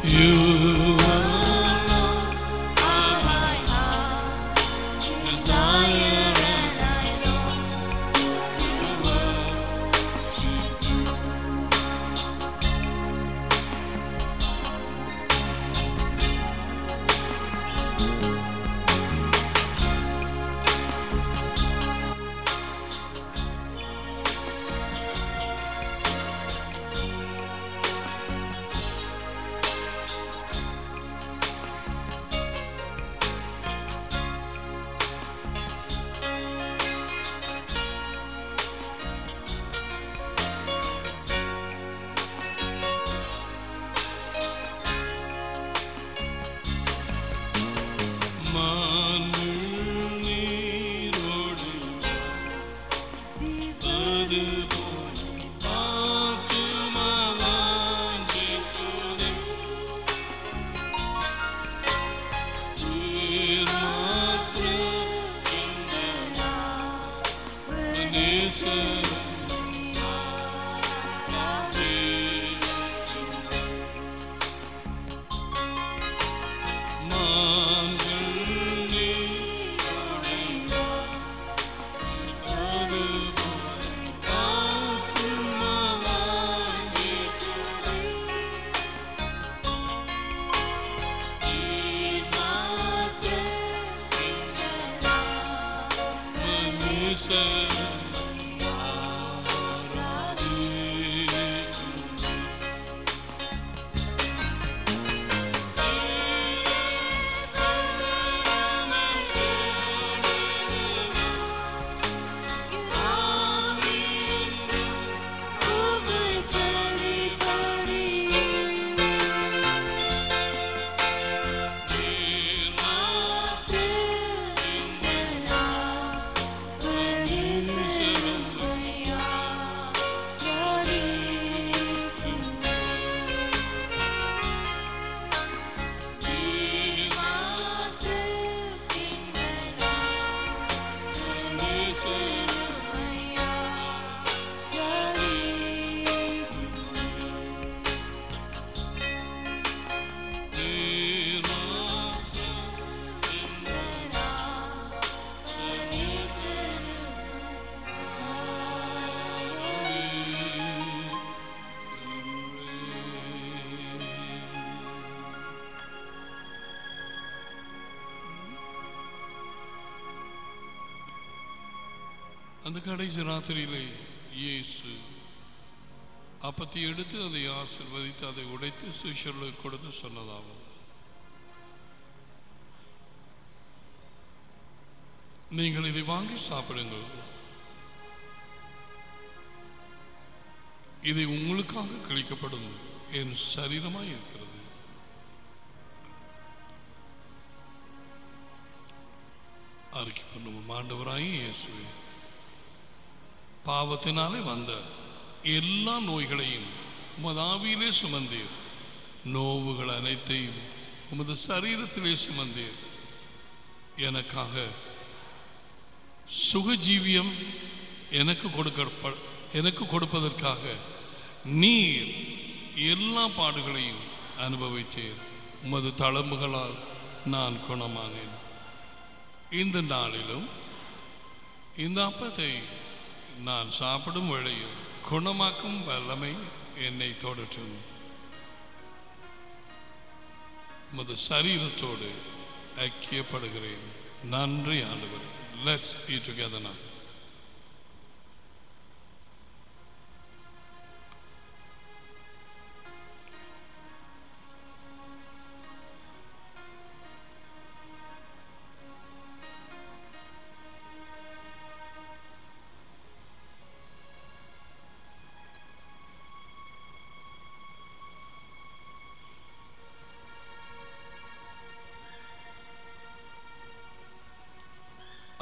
You alone are my heart desire, and I long to worship you. அந்த கடைசி ராத்திரியிலே இயேசு அப்பத்தை எடுத்து அதை ஆசீர்வதித்து அதை உடைத்து சீஷர்களுக்கு கொடுத்து சொன்னதாகும், நீங்கள் இதை வாங்கி சாப்பிடுங்கள், இது உங்களுக்காக கழிக்கப்படும் என் சரீரமாய் இருக்கிறது. அறிக்கை பண்ணுவோம். ஆண்டவராகிய இயேசுவே, பாவத்தினாலே வந்த எல்லா நோய்களையும் உமது ஆவியிலே சுமந்தீர், நோவுகள் அனைத்தையும் உமது சரீரத்திலே சுமந்தீர். எனக்காக சுகஜீவியம் எனக்கு கொடுப்பதற்காக நீர் எல்லா பாடுகளையும் அனுபவித்தீர். உமது தழும்புகளால் நான் குணமானேன். இந்த நாளிலும் இந்த அப்பத்தை நான் சாப்பிடும் வேளையில் குணமாக்கும் வல்லமை என்னை தொடற்றும். உமது சரீரத்தோடு ஐக்கியப்படுகிறேன். நன்றி ஆண்டவரே. Let's eat together now.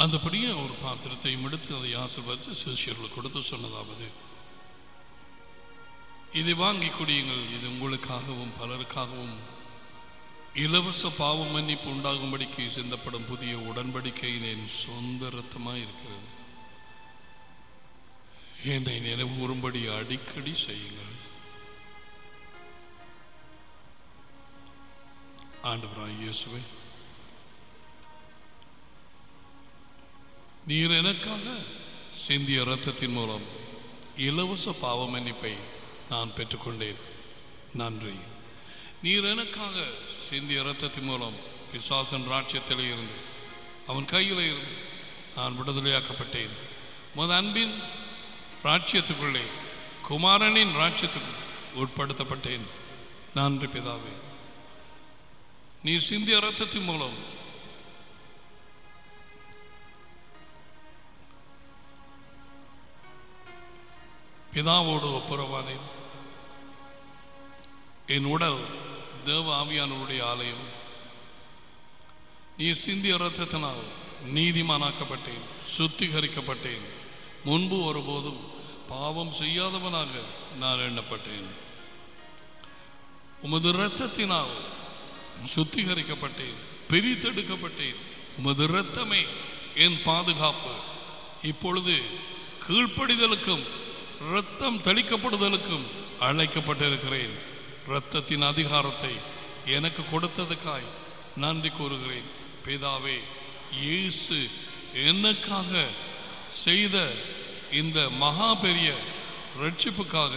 அந்தபடியே ஒரு பாத்திரத்தை எடுத்து அதை ஆசீர்வதித்து சிஷ்யர்களுக்கு கொடுத்து சொன்னதாவது, இதை வாங்கி குடியுங்கள், இது உங்களுக்காகவும் பலருக்காகவும் இலவச பாவ மன்னிப்பு உண்டாகும்படிக்கு சிந்தப்படும் புதிய உடன்படிக்கையின் என் சொந்த இரத்தமாய் இருக்கிறது. என்னை நினைவு கூறும்படி அடிக்கடி செய்யுங்கள். ஆண்டவராய் இயேசுவே, நீர் எனக்காக சிந்திய இரத்தத்தின் மூலம் இலவச பாவ மன்னிப்பை நான் பெற்றுக்கொண்டேன். நன்றி. நீர் எனக்காக சிந்திய இரத்தத்தின் மூலம் பிசாசன் ராஜ்யத்திலே இருந்து, அவன் கையில் இருந்து நான் விடுதலையாக்கப்பட்டேன். உமது அன்பின் ராஜ்யத்துக்குள்ளே, குமாரனின் ராஜ்யத்துக்கு உட்படுத்தப்பட்டேன். நன்றி பிதாவே. நீர் சிந்திய இரத்தத்தின் மூலம் பிதாவோடு ஒப்புரவானேன். என் உடல் தேவ ஆவியானவருடைய ஆலயம். நீர் சிந்திய இரத்தத்தினால் நீதிமானாக்கப்பட்டேன், சுத்திகரிக்கப்பட்டேன். முன்பு ஒருபோதும் பாவம் செய்யாதவனாக நான் எண்ணப்பட்டேன். உமது இரத்தத்தினால் சுத்திகரிக்கப்பட்டேன், பிரித்தெடுக்கப்பட்டேன். உமது இரத்தமே என் பாதுகாப்பு. இப்பொழுது கீழ்ப்படிதலுக்கும் இரத்தம் தெளிக்கப்படுதலுக்கும் அழைக்கப்பட்டிருக்கிறேன். இரத்தத்தின் அதிகாரத்தை எனக்கு கொடுத்ததுக்காய் நன்றி கூறுகிறேன். பிதாவே, இயேசு எனக்காக செய்த இந்த மகா பெரிய ரட்சிப்புக்காக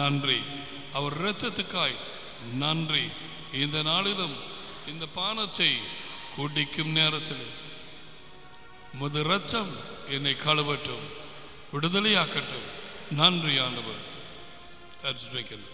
நன்றி. அவர் இரத்தத்துக்காய் நன்றி. இந்த நாளிலும் இந்த பானத்தை குடிக்கும் நேரத்தில் உமது இரத்தம் என்னை கழுவட்டும், விடுதலையாக்கட்டும். நன்றி ஆண்டவர். Let's drink it.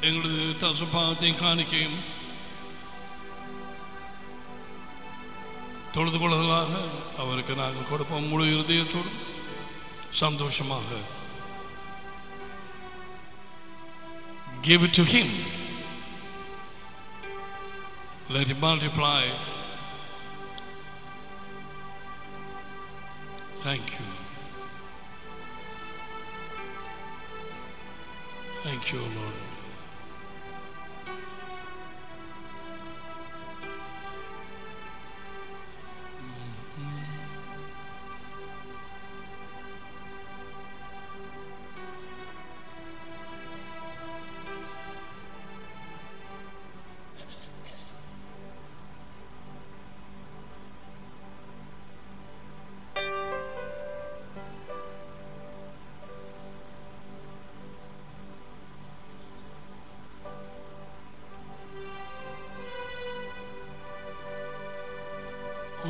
எங்களது தசுபாவத்தை காணிக்கையும் தொழுது கொள்வதாக அவருக்கு நாங்கள் கொடுப்போம். முழு இருதயத்தோடு சந்தோஷமாக give it to him. Let him multiply. Thank you. Thank you, Lord.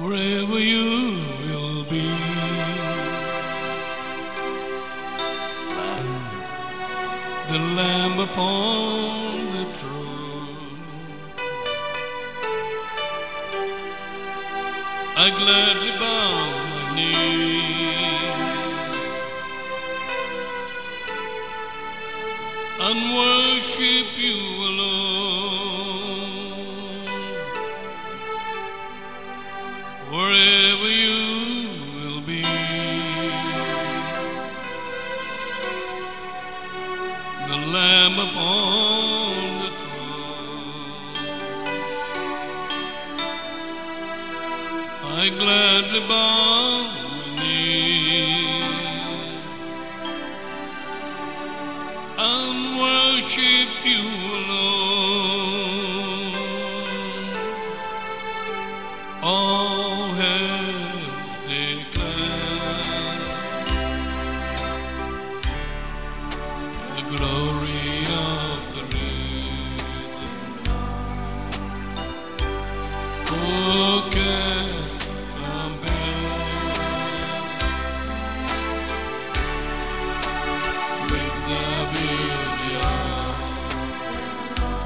Wherever you will be, and the Lamb upon the throne, I gladly bow my knee and worship you alone. Wherever you will be, the Lamb upon the throne, I gladly bow my knee and worship you alone. All have declared the glory of the risen Lord. Who can compare with the beauty of the Lord?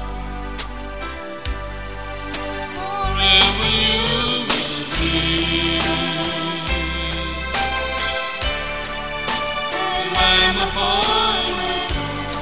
Wherever you Lamb upon the throne,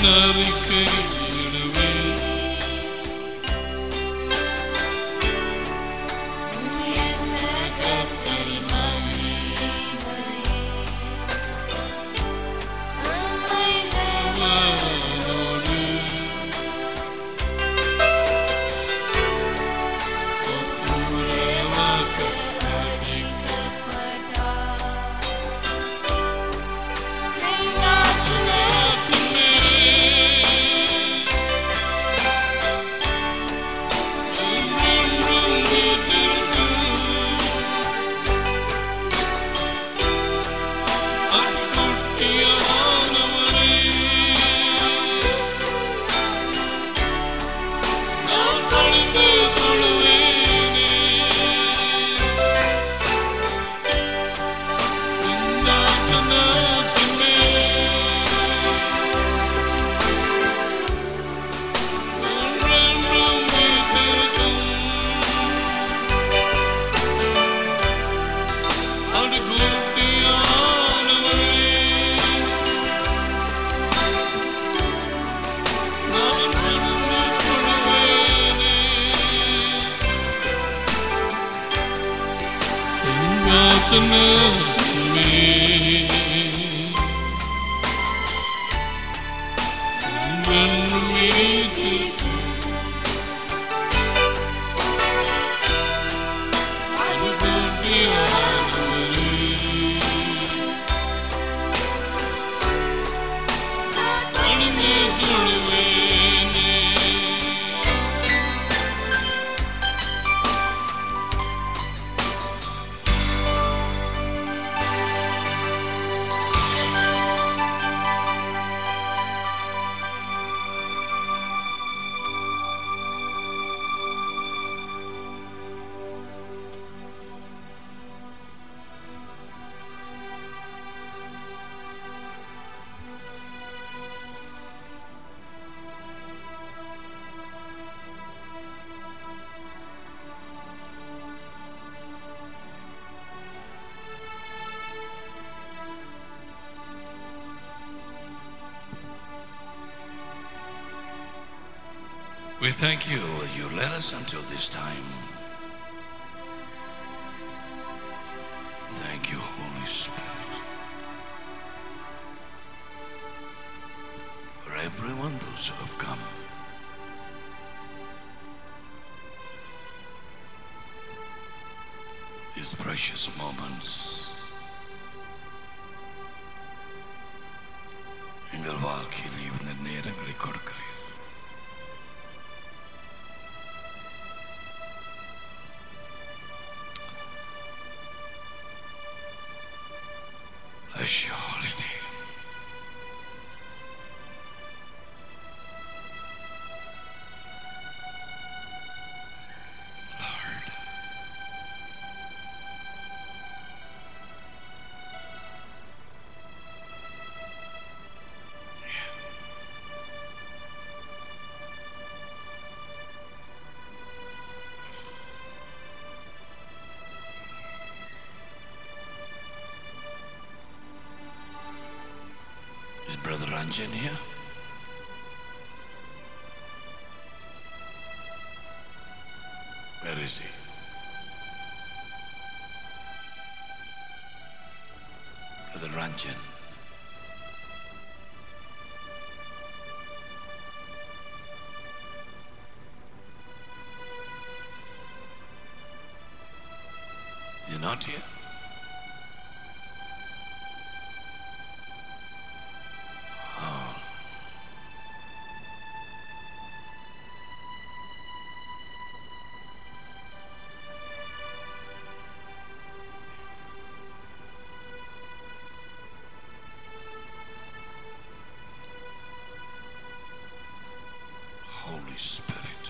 நான் அறிக்கையிடுவேன். We thank you, you led us until this time. Thank you, Holy Spirit. For everyone, those who have come. These precious moments. எங்கள் வாழ்க்கையில் இந்த நேரங்களை கொடுக்கிறேன். Bless your holy name. Lord. Is Brother Ranjan here? Where is he? Brother Ranjan. You're not here? Holy Spirit.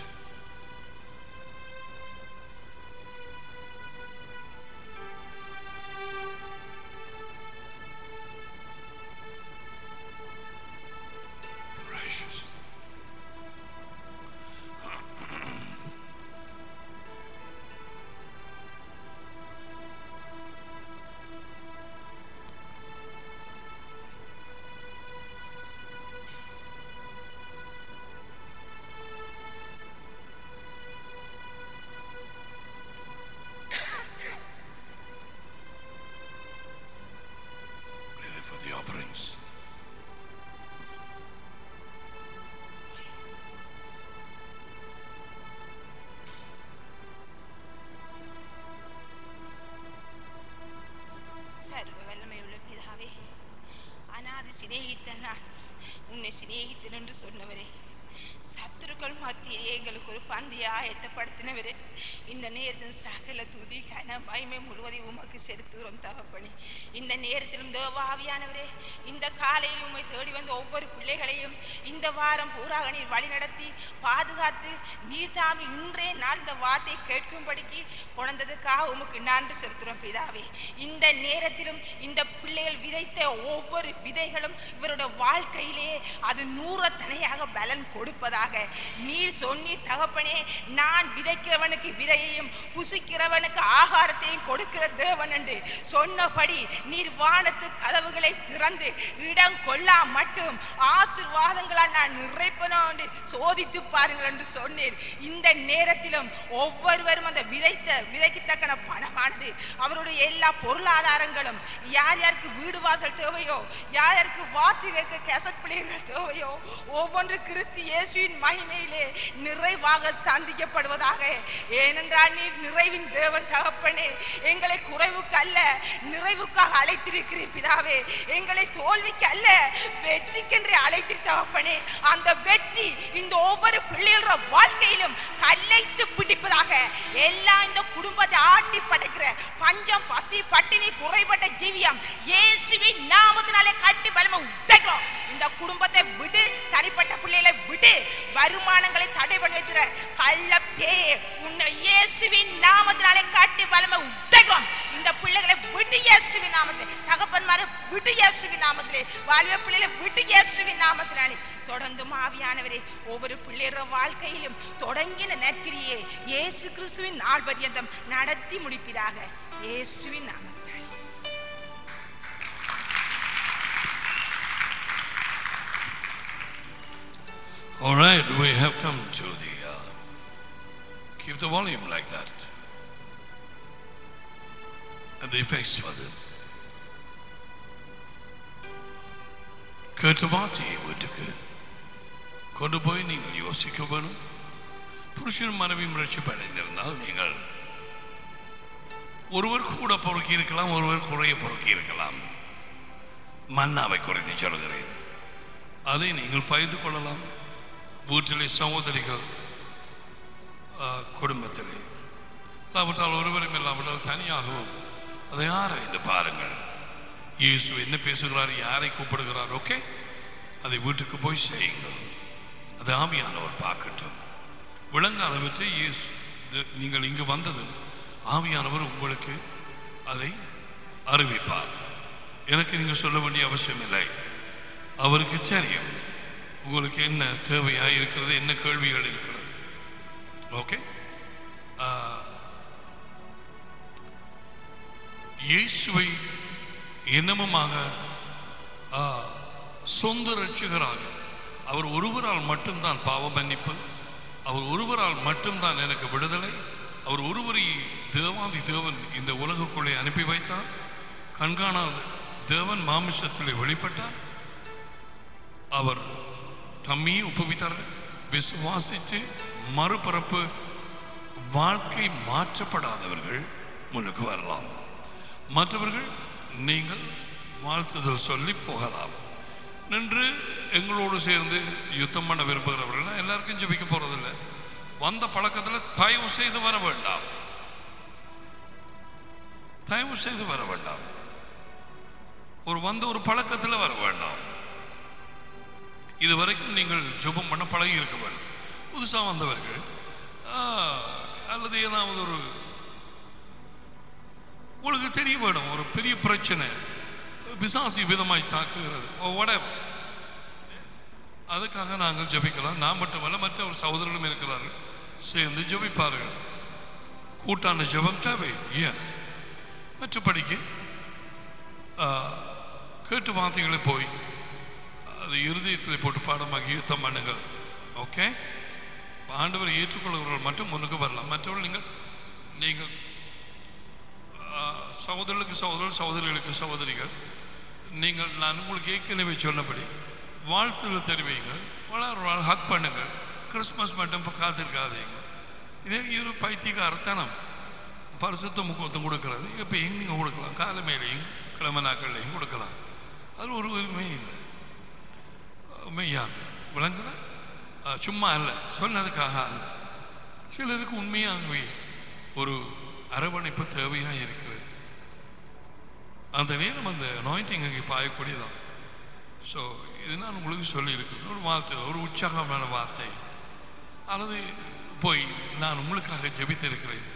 the offerings. சர்வ வல்லமையுள்ள பிதாவே, அநாதி சிநேகித்தன் நான் உன்னை சிநேகித்தன் என்று சொன்னவரே, சத்துருக்கள் மத்தியிலே எங்களுக்கு ஒரு பந்தியை ஆயத்தப்படுத்தினவரே, இந்த நேரத்தின் சகல துதி கன மகிமை முழுவதையும் உமக்கு செலுத்துகிறோம் தகப்பனே. இந்த நேரத்திலும் தேவாவியானவரே, இந்த காலையில் உம்மை தேடி வந்த ஒவ்வொரு பிள்ளைகளையும் இந்த வாரம் பூராக நீர் வழி நடத்தி பாதுகாத்து நீர் தாமி இன்றே நாள் இந்த வார்த்தை கேட்கும்படிக்கு கொண்டதுக்காக உமக்கு நன்றி செலுத்துகிறோம் பிதாவே. இந்த நேரத்திலும் இந்த பிள்ளைகள் விதைத்த ஒவ்வொரு விதைகளும் இவருடைய வாழ்க்கையிலே அது 100 தனையாக பலன் கொடுப்பதாக நீர் சொன்னீர் தகப்பனே. நான் விதைக்கிறவனுக்கு விதையையும் புசிக்கிறவனுக்கு ஆகாரத்தையும் கொடுக்கிற தேவன் என்று சொன்னபடி நீர் வானத்து கதவுகளை திறந்து இடம் கொள்ளா மட்டும் ஆசீர்வாதங்களால் நான் நிறைப்பனோ என்று சோதித்து பாருங்கள் என்று சொன்னீர். இந்த நேரத்திலும் ஒவ்வொருவரும் அந்த விதைக்கு தக்கன பணமானது அவருடைய எல்லா பொருளாதாரங்களும் யார் யாருக்கு வீடு வாசல் தேவையோ, யார் யாருக்கு வார்த்தை கேட்க கேசட் பிள்ளைகள் தேவையோ, ஒவ்வொன்று கிறிஸ்து இயேசுவின் மகிமையிலே நிறைவாக சந்திக்கப்படுவதாக. ஏனென்றால் நீர் நிறைவின் தேவன் தகப்பனே. எங்களை குறைவுக்கு அல்ல நிறைவுக்காக அழைத்திருக்கிறீர் பிதாவே. எங்களை தோல்விக்கு அல்ல வெற்றிக்கென்று அழைத்திரு தகப்பனே. அந்த வெற்றி இந்த ஒவ்வொரு பிள்ளைகளோட வாழ்க்கையிலும் கல்லைத்து பிடிப்பதாக. எல்லா இந்த குடும்பத்தை ஆட்டி படைக்கிற பஞ்சம் பசி பட்டினி குறைபட்ட ஜீவியம் இயேசுவின் நாமத்தினாலே கட்டி பலமா உடைக்கிறோம். இந்த குடும்பத்தை விடு, தனிப்பட்ட பிள்ளைகளை விடு, வருமானங்களை தடை பண்ணி வைக்கிற கள்ள பேய் உன்னை இயேசுவின் நாமத்தினாலே கட்டி பலமா உடைக்கிறோம். இந்த பிள்ளைகளை விட்டு இயேசுவின் நாமத்திலே, தகப்பன்மாரை விட்டு இயேசுவின் நாமத்திலே, வாழ்வே பிள்ளைகளை விட்டு இயேசுவின் நாமத்தினாலே தொடர்ந்து ஆவியானவரே ஒவ்வொரு பிள்ளைகளோட வாழ்க்கையிலும் தொடங்கின நற்கிரியை இயேசு கிறிஸ்துவின் நாள் பரியந்தம் நடத்தி முடிப்பதாக இயேசுவின் நாமத்தினாலே. All right, we have come to the keep the volume like that and the effects for this. கேட்ட வார்த்தையை வீட்டுக்கு கொண்டு போய் நீங்கள் யோசிக்க வேணும். புருஷன் மனைவியும் ரட்சிப்படைந்திருந்தால் நீங்கள் ஒருவர் கூட பொறுக்கி இருக்கலாம், ஒருவர் குறைய பொறுக்கி இருக்கலாம். மன்னாவை குறைத்து சொல்கிறேன், அதை நீங்கள் பகிர்ந்து கொள்ளலாம். வீட்டிலே சகோதரிகள் குடும்பத்திலே இல்லாவிட்டால் ஒருவரும் இல்லாவிட்டால் தனியாகவும் அதை ஆராய்ந்து பாருங்கள். இயேசு என்ன பேசுகிறார், யாரை கூப்பிடுகிறார், ஓகே, அதை வீட்டுக்கு போய் செய்யுங்கள். அது ஆவியானவர் பார்க்கட்டும். விளங்காதவற்றை இயேசு நீங்கள் இங்கு வந்ததும் ஆவியானவர் உங்களுக்கு அதை அறிவிப்பார். எனக்கு நீங்கள் சொல்ல வேண்டிய அவசியம் இல்லை, அவருக்கு தெரியும் உங்களுக்கு என்ன தேவையாக இருக்கிறது, என்ன கேள்விகள் இருக்கிறது. ஓகே, இயேசுவை என்னமுமாக சொந்த ரட்சகராக அவர் ஒருவரால் மட்டும்தான் பாவ மன்னிப்பு, அவர் ஒருவரால் மட்டும்தான் எனக்கு விடுதலை, அவர் ஒருவரை தேவாதி தேவன் இந்த உலகுக்குள்ளே அனுப்பி வைத்தார். கண்காணாத தேவன் மாமிசத்திலே வெளிப்பட்டார். அவர் தம்மையை ஒப்புவித்தார்கள். விசுவாசித்து மறுபரப்பு வாழ்க்கை மாற்றப்படாதவர்கள் முன்னுக்கு வரலாம். மற்றவர்கள் நீங்கள் வாழ்த்துதல் சொல்லி போகலாம். நின்று எங்களோடு சேர்ந்து யுத்தம் பண்ண விரும்புகிறவர்கள் எல்லாருக்கும் ஜெபிக்க போறதில்லை. வந்த பழக்கத்தில் தயவு செய்து வர வேண்டாம், தயவு செய்து வர வேண்டாம். ஒரு பழக்கத்தில் வர வேண்டாம். இதுவரைக்கும் நீங்கள் ஜெபம் பண்ண பழகி இருக்க வேண்டும். புதுசாக வந்தவர்கள் அல்லது ஏதாவது ஒரு உங்களுக்கு தெரிய வேணும், ஒரு பெரிய பிரச்சனை பிசாசி விதமாய் தாக்குகிறது, அதுக்காக நாங்கள் ஜெபிக்கலாம். நான் மட்டுமல்ல, மற்ற ஒரு சகோதரர்களும் இருக்கிறார்கள், சேர்ந்து ஜெபிப்பார்கள். கூட்டான ஜெபம் தேவை. எஸ், மற்றபடிக்கு கேட்டு வார்த்தைகளை போய் அது இருதயத்தில் போட்டு பாடமாகி யுத்தம் பண்ணுங்கள். ஓகே, ஆண்டவரை ஏற்றுக்கொள்கிறவர்கள் மட்டும் முன்னுக்கு வரலாம். மற்றவர்கள் நீங்கள் சகோதரர்களுக்கு சகோதரர்கள், சகோதரிகளுக்கு சகோதரிகள் நீங்கள் நான் உங்களுக்கு ஏற்கனவே சொன்னபடி வாழ்த்துதல் தெரிவிங்கள், வளர் ஹக் பண்ணுங்கள். கிறிஸ்மஸ் மட்டும் இப்போ காத்திருக்காதீங்க. இதே ஒரு பைத்தியக்காரத்தனம். பரிசுத்த முக்கியத்துவம் கொடுக்கறது இப்போ எங்கே நீங்கள் கொடுக்கலாம், காலமேலையும் கிழமை நாட்கள்லையும் கொடுக்கலாம். அதில் ஒரு உரிமை இல்லை. மெய்யா விளங்குதா? சும்மா இல்லை, சொன்னதுக்காக அல்ல. சிலருக்கு உண்மையாகவே ஒரு அரவணைப்பு தேவையாக இருக்கிறது. அந்த நேரம் அந்த அனாயிண்டிங் அங்கே பாயக்கூடியதான். ஸோ இது நான் உங்களுக்கு சொல்லியிருக்கிறேன். ஒரு வார்த்தை, ஒரு உற்சாகமான வார்த்தை. அல்லது போய் நான் உங்களுக்காக ஜெபித்திருக்கிறேன்,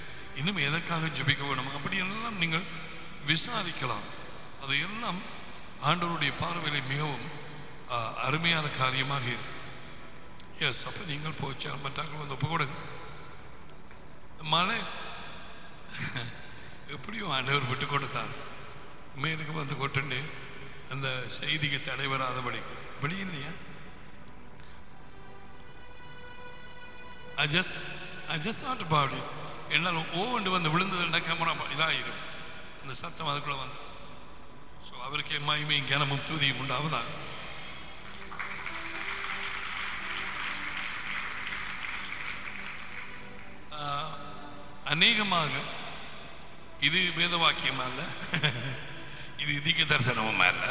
இன்னும் எதற்காக ஜெபிக்க வேணும் அப்படியெல்லாம் நீங்கள் விசாரிக்கலாம். அதையெல்லாம் ஆண்டவருடைய பார்வையில் மிகவும் அருமையான காரியமாக இருக்கும். எஸ், அப்போ நீங்கள் போச்சால் மற்றாக்கள் வந்து ஒப்பு கொடுங்க. மழை எப்படியோ ஆண்டவர் விட்டு கொடுத்தார். மேலுக்கு வந்து கொட்டுண்டு அந்த செய்திக்கு தடை வராதபடி. அப்படி இல்லையா? I just thought about it. என்னாலும் ஓண்டு வந்து விழுந்ததுன்னா கேமரா இதாகிடும், அந்த சத்தம் அதுக்குள்ள வந்து. ஸோ அவருக்கு மகிமையும் கனமும் துதியும் உண்டாவதா. அநேகமாக இது வேத வாக்கியம் அல்ல, இது தீர்க்க தரிசனமும் அல்ல.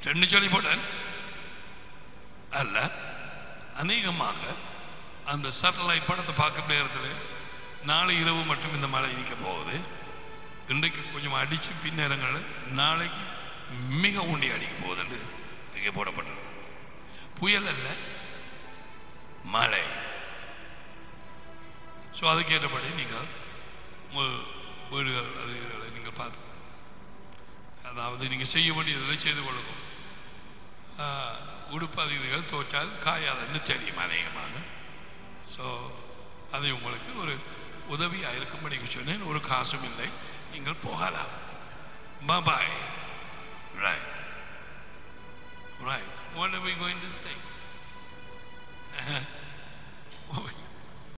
ரெண்டு சொல்லி போட்டேன் அல்ல. அநேகமாக அந்த சேட்டலைட் படத்தை பார்க்க நேரத்தில் நாளை இரவு மட்டும் இந்த மழை நிற்க போகுது. இன்றைக்கு கொஞ்சம் அடித்து பின்னேரங்கள் நாளைக்கு மிக ஊண்டி அடிக்க போகுதுன்னு இங்கே போடப்பட்டிருக்கு. புயல் அல்ல, மழை. ஸோ அதுக்கேற்றபடி நீங்கள் வீடுகள் அதுகளை நீங்கள் பார்த்து, அதாவது நீங்கள் செய்ய வேண்டியதில்லை செய்து கொள்ளும். உடுப்பதிகள் தோற்றால் காயாதுன்னு தெரியும் அநேகமாக. ஸோ அது உங்களுக்கு ஒரு உதவியாக இருக்கும்படி சொன்னேன். ஒரு காசும் இல்லை, நீங்கள் போகலாம். பாய். Right. Right. What are we going to say?